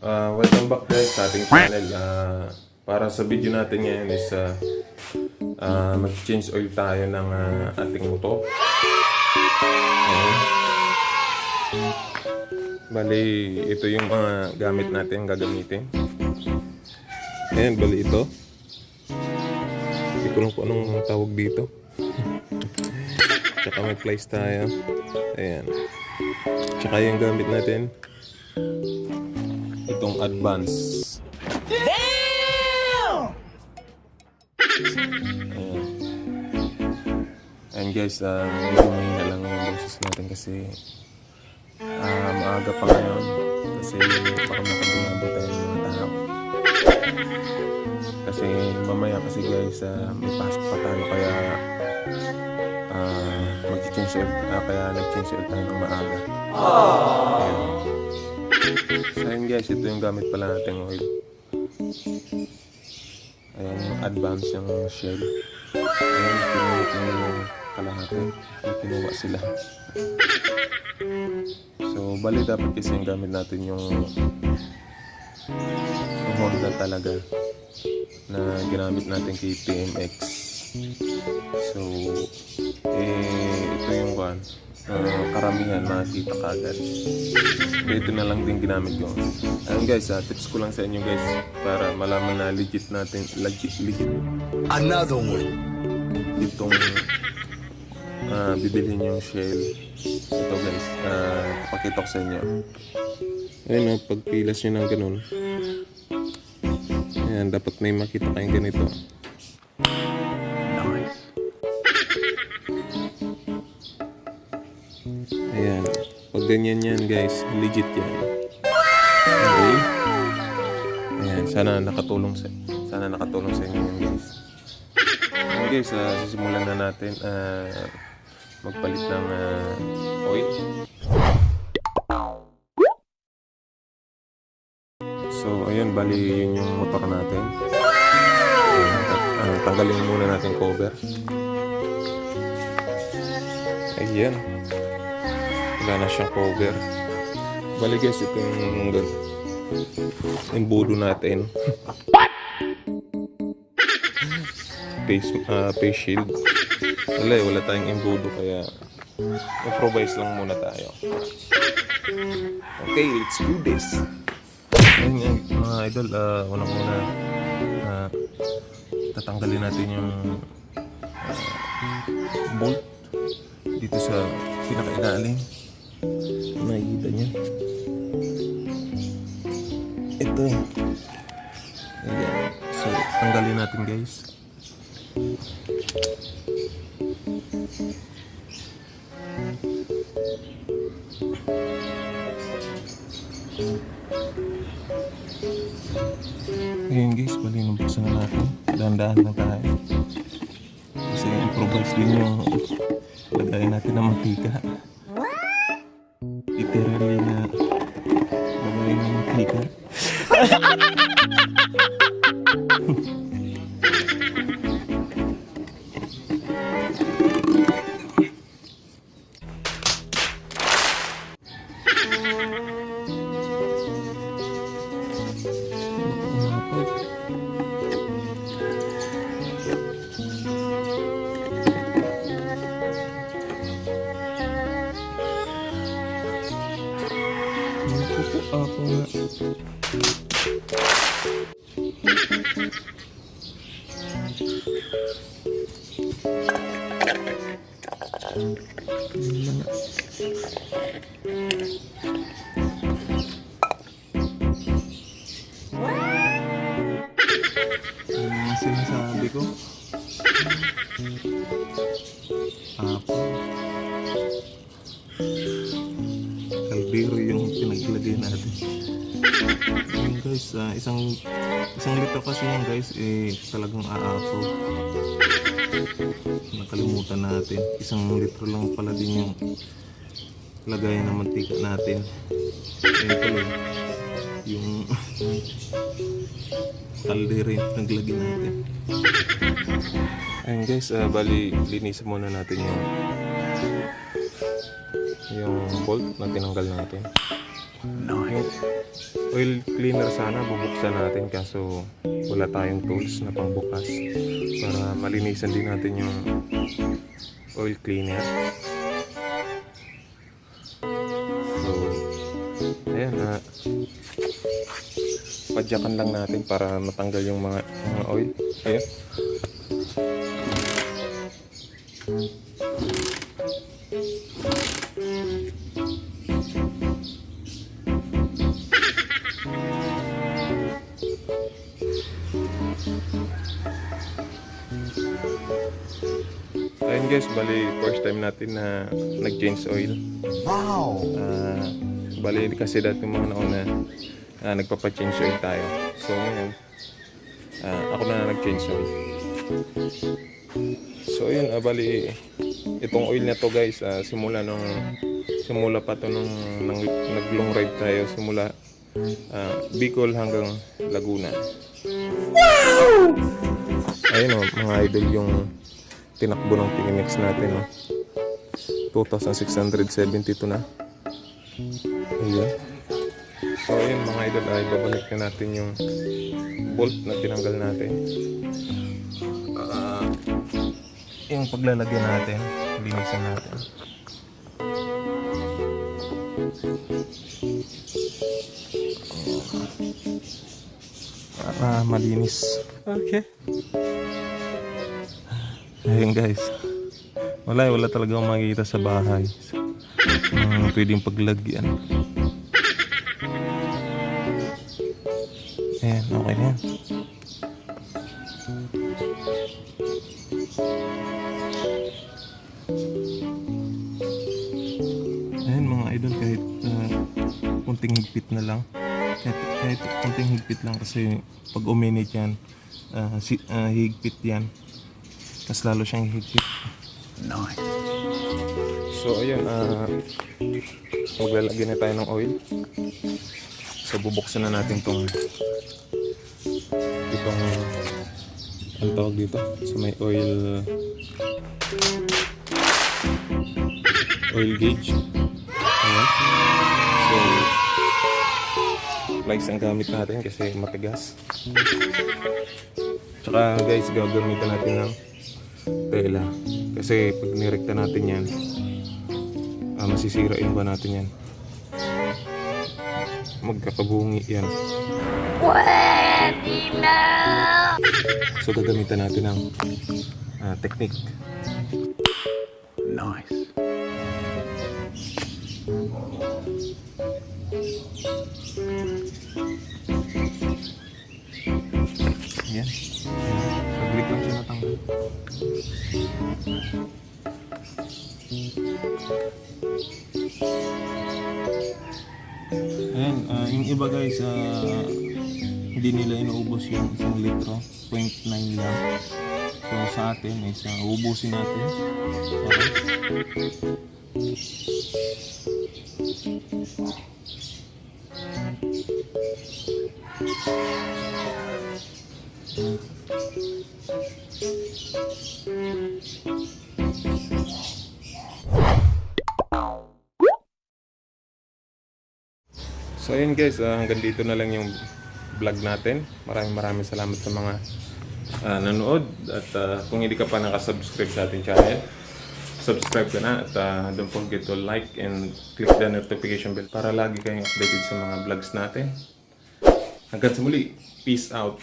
Welcome back guys sa ating channel. Para sa video natin ngayon is mag-change oil tayo ng ating motor. Bali, ito yung mga gamit natin gagamitin. Ayan, bali ito. Hindi ko lang kung anong tawag dito. Tsaka may plies tayo. Ayan. Tsaka yung gamit natin, itong advance. Damn! Ayan guys, medyo mahina lang yung boses natin kasi maaga pa ngayon. Kasi baka makabinabo tayo ng tao. Kasi mamaya kasi guys, may pasok pa tayo kaya mag-change oil. Kaya nag-change oil tayo ng maaga. Ayan. So yun guys, ito yung gamit pala natin oil. Ayan yung advance yung shell. Ayan, pinunit na yung kalahati. May kinuha sila. So bali dapat kasi yung gamit natin yung Honda talaga na ginamit natin kay TMX. So ito yung one karamihan makikita kagad. Ito na lang din ginamit ko. Ayun guys, tips ko lang sa inyo guys para malaman na legit legit another one itong bibilhin yung shell. Ito guys, pakita ko sa inyo. Ayun, pagpilas nyo ng ganun, ayan, dapat may makita kayong ganito. Ayan, pag ganyan yan guys, legit yan. Okay? Ayan, sana nakatulong sa inyo yan guys. Ayan guys, sisimulan na natin magpalit ng oil. So ayan, bali yun yung motor natin. Tanggalin muna natin cover. Ayan, wala na siyang cover. Bali guys, ito yung embudo natin. Face shield. Wala tayong embudo kaya improvise lang muna tayo. Okay, let's do this. Ayun nga mga idol, unang-una tatanggalin natin yung bolt dito sa pinaka-ilalim. Nakikita nyo ito. Ayan. So tanggalin natin guys. Ayan guys, bali nabuksan na natin. Dahan-dahan lang tayo kasi improvise din yung lagayin natin ng mantika. Literally na lagayin ng mantika. Ako nga. Ano sinasabi ko? Apo. Kaldero yung pinaglagay natin. Ayan guys, isang litro kasi yan guys, talagang aapo. Nakalimutan natin. 1 litro lang pala din yung lagayan ng mantika natin. Ayan pala yung kaldero yung pinaglagay natin. Ayan guys, bali linisin muna natin yung bolt na tinanggal natin. Nice. Oil cleaner sana bubuksan natin kaso wala tayong tools na pangbukas para malinisan din natin yung oil cleaner. So, ayan padyakan lang natin para matanggal yung mga oil. Ayan. Ayun guys, bali first time natin na nag-change oil. Wow. Bali kasi dati mga nauna nagpapa-change oil tayo. So ngayon, ako na nag-change oil. So ayun, bali itong oil na to guys, simula pa to nung nag-long ride tayo simula Bicol hanggang Laguna. Wow! Ayun mga idol yung tinakbo ng PMX natin 2,672 na. Ayun. So ayun mga idol, ay babalik na natin yung bolt na tinanggal natin. Yung paglalagyan natin, linisan natin. Para malinis. Okay. Ayun guys, wala talaga akong makikita sa bahay pwedeng paglagyan. Ayan, okay na yan. Ayan mga idol, kahit kunting higpit na lang, kahit kunting higpit lang kasi pag uminit yan, higpit yan, mas lalo siyang higpit. Nice. So ayun, maglalagyan na tayo ng oil. So bubuksan na natin itong ang tawag dito, so may oil gauge. Ayan. So plies ang gamit natin kasi matigas. Tsaka guys, gagamitan natin ng tela kasi pag nirekta natin yan, masisira yung ba natin yan, magkakabungi yan. Pwede na! So gagamitan natin ng technique. Nice. Yan. Saglit lang siya natanggal. Ayan, yung iba guys, hindi nila inuubos yung 1 litro, 0.9 lang. So sa atin is ubusin natin. Okay. So ayun guys, hanggang dito na lang yung vlog natin. Maraming salamat sa mga nanood. At kung hindi ka pa nakasubscribe sa ating channel, subscribe ka na. At don't forget to like and click the notification bell para lagi kayong updated sa mga vlogs natin. Hanggang sa muli, peace out.